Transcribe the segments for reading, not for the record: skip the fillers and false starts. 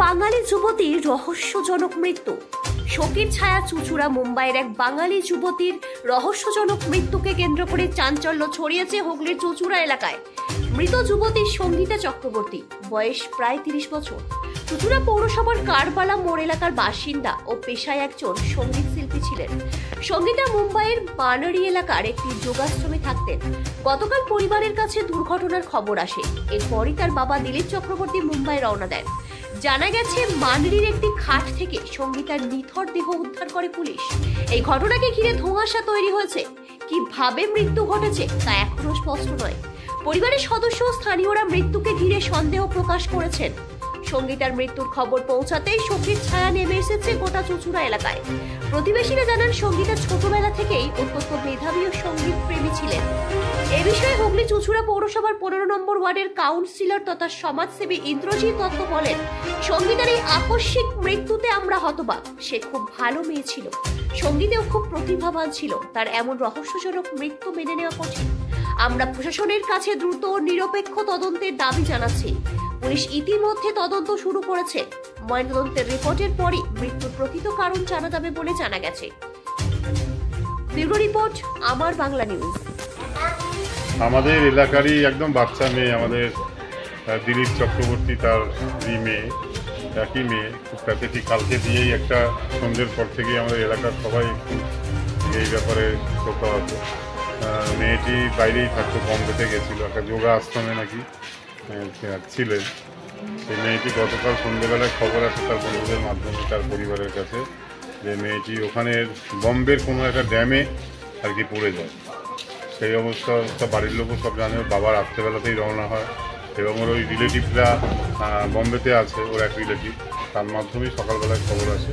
বাঙালি যুবতীর রহস্যজনক মৃত্যু। শোকের ছায়া চুচুড়া মুম্বাইয়ের এক বাঙালি যুবতীর রহস্যজনক মৃত্যুকে কেন্দ্র করে চাঞ্চল্য ছড়িয়েছে হুগলির চুচুড়া এলাকায়। মৃত যুবতী সঙ্গীতা চক্রবর্তী, বয়স প্রায় 30 বছর। চুচুড়া পৌরসভার কারবালা মোড় এলাকার বাসিন্দা ও পেশায় একজন সঙ্গীত শিল্পী ছিলেন। সঙ্গীতা মুম্বাইয়ের বানারি এলাকার একটি যোগাশ্রমে থাকতেন। গতকাল পরিবারের কাছে দুর্ঘটনার খবর আসে। এরপরই তার বাবা দিলীপ চক্রবর্তী মুম্বাই রওনা দেন। জানা গেছে, মানরির একটি খাট থেকে সঙ্গীতার নিথর দেহ উদ্ধার করে পুলিশ। এই ঘটনাকে ঘিরে ধোঁয়াশা তৈরি হয়েছে। কিভাবে মৃত্যু ঘটেছে তা এখনো স্পষ্ট নয়। পরিবারের সদস্য ও স্থানীয়রা মৃত্যুকে ঘিরে সন্দেহ প্রকাশ করেছেন। সঙ্গীতার মৃত্যুর খবর পৌঁছাতেই শোকের ছায়া নেমে এসেছে গোটা চুচুড়া এলাকায়। প্রতিবেশীরা জানান, সঙ্গীতা ছোটবেলা থেকেই অত্যন্ত মেধাবী ও সঙ্গীত প্রেমী ছিলেন। এ বিষয়ে হুগলি চুচুড়া পৌরসভার 15 নম্বর ওয়ার্ডের কাউন্সিলর তথা সমাজসেবী ইন্দ্রজিৎ দত্ত বলেন, সঙ্গীতার এই আকস্মিক মৃত্যুতে আমরা হতবাক। সে খুব ভালো মেয়ে ছিল, সঙ্গীতেও খুব প্রতিভাবান ছিল। তার এমন রহস্যজনক মৃত্যু মেনে নেওয়া কঠিন। আমরা প্রশাসনের কাছে দ্রুত ও নিরপেক্ষ তদন্তের দাবি জানাচ্ছি। পুলিশ ইতিমধ্যে তদন্ত শুরু করেছে। ময়নাতদন্তের রিপোর্টের পরই মৃত্যুর প্রকৃত কারণ জানা যাবে বলে জানা গেছে। ব্যুরো রিপোর্ট, আমার বাংলা নিউজ। আমাদের এলাকারই একদম বাচ্চা মেয়ে, আমাদের দিলীপ চক্রবর্তী, তার মেয়ে, একই মেয়ে, খুব প্যাথেটিক। কালকে দিয়েই একটা সন্ধ্যের পর থেকেই আমাদের এলাকার সবাই একটু এই ব্যাপারে শোকাহত। মেয়েটি বাইরেই থাকতো, বম্বেতে গেছিলো, একটা যোগা আশ্রমে নাকি ছিলেন। সেই মেয়েটি গতকাল সন্ধ্যেবেলায় খবর আসে তার বন্ধুদের মাধ্যমে তার পরিবারের কাছে, যে মেয়েটি ওখানের বম্বের কোনো একটা ড্যামে আর কি পড়ে যায়। সেই অবস্থা বাড়ির লোকও সব জানে। বাবা রাত্রেবেলাতেই রওনা হয় এবং ওর ওই রিলেটিভরা বম্বেতে আছে, ওর এক রিলেটিভ, তার মাধ্যমেই সকালবেলায় খবর আসে।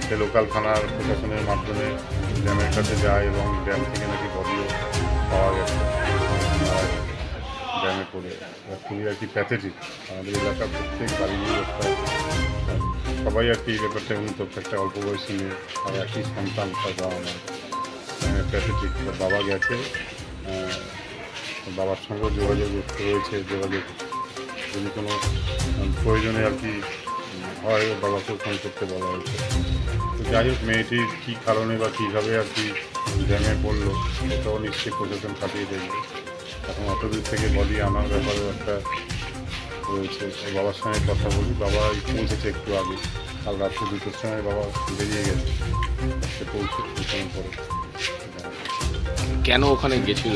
সে লোকাল থানার প্রশাসনের মাধ্যমে ড্যামের কাছে যায় এবং ড্যাম থেকে নাকি বডিও পাওয়া গেছে ড্যামে পড়ে। খুবই আর কি প্যাথেটিক। আমাদের এলাকার প্রত্যেক বাড়ির একটা সবাই আর কি এই ব্যাপারটা অনুতপ্ত। একটা অল্প বয়সী মেয়ে, আর একই সন্তান, তার বাবা মা প্যাথেটিক। বাবা গেছে, বাবার সঙ্গেও যোগাযোগ রয়েছে। যোগাযোগ যদি কোনো প্রয়োজনে আর কি হয়, বাবাকেও ফোন করতে বলা হয়েছে। তো যাই হোক, মেয়েটির কী কারণে বা কীভাবে আর কি ড্যামে পড়লো সেটাও নিশ্চয়ই প্রশাসন কাটিয়ে দেখবে। এখন অত দূর থেকে বডি আনার ব্যাপারেও একটা রয়েছে। বাবার সঙ্গে কথা বলি, বাবা পৌঁছেছে একটু আগে, কাল রাত্রে 2টোর সময় বাবা বেরিয়ে গেছে। সে পৌঁছানোর পরে কেন ওখানে গেছিল?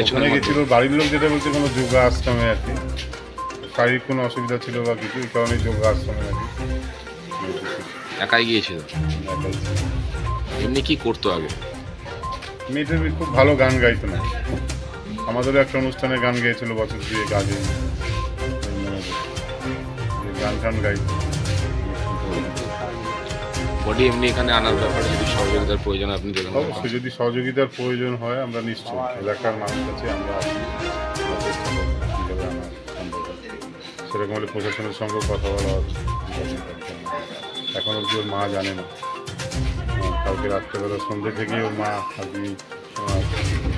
ওখানে গেছিল বাড়ির লোক যেটা বলছে, কোনো যোগা আশ্রমে আর কি শারীরিক কোনো অসুবিধা ছিল বা কিছু, এই কারণে যোগা আশ্রমে আর কি একাই গিয়েছিল। এমনি কি করতো আগে? মেয়েটা খুব ভালো গান গাইতো না। আমাদেরও একটা অনুষ্ঠানে গান গেয়েছিল বছর 2 আগে, গান টান গাইতো। বডি এমনি এখানে আনার ব্যাপারে যদি সহযোগিতার প্রয়োজন আপনি দেবেন? অবশ্যই, যদি সহযোগিতার প্রয়োজন হয় আমরা নিশ্চয়ই এলাকার মানুষ কাছে আমরা চেষ্টা করব কীভাবে আনা সম্ভব। সেরকম হলে প্রশাসনের সঙ্গেও কথা বলা হবে। এখন অবধি ওর মা জানে না। কালকে রাত্রেবেলা সন্ধ্যে থেকেই ওর মা আর কি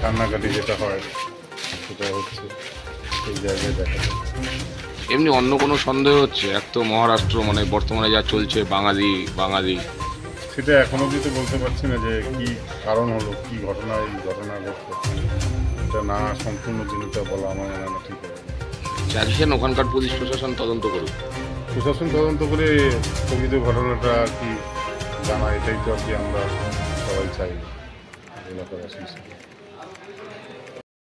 কান্নাকাটি যেটা হয় সেটা হচ্ছে, সেই জায়গায় দেখা যায়। এমনি অন্য কোনো সন্দেহ হচ্ছে? এক তো মহারাষ্ট্র, মানে বর্তমানে যা চলছে বাঙালি, সেটা এখন অবধি তো বলতে পারছি না যে কী কারণ হলো, কী ঘটনায় এই ঘটনা ঘটলো। এটা না সম্পূর্ণ জিনিসটা বলা আমার মনে হয় না ঠিক হবে। চাইছেন ওখানকার পুলিশ প্রশাসন তদন্ত করুক? প্রশাসন তদন্ত করে প্রকৃত ঘটনাটা আর কি জানা, এটাই তো আর কি আমরা সবাই চাই এলাকার বাসিন্দা।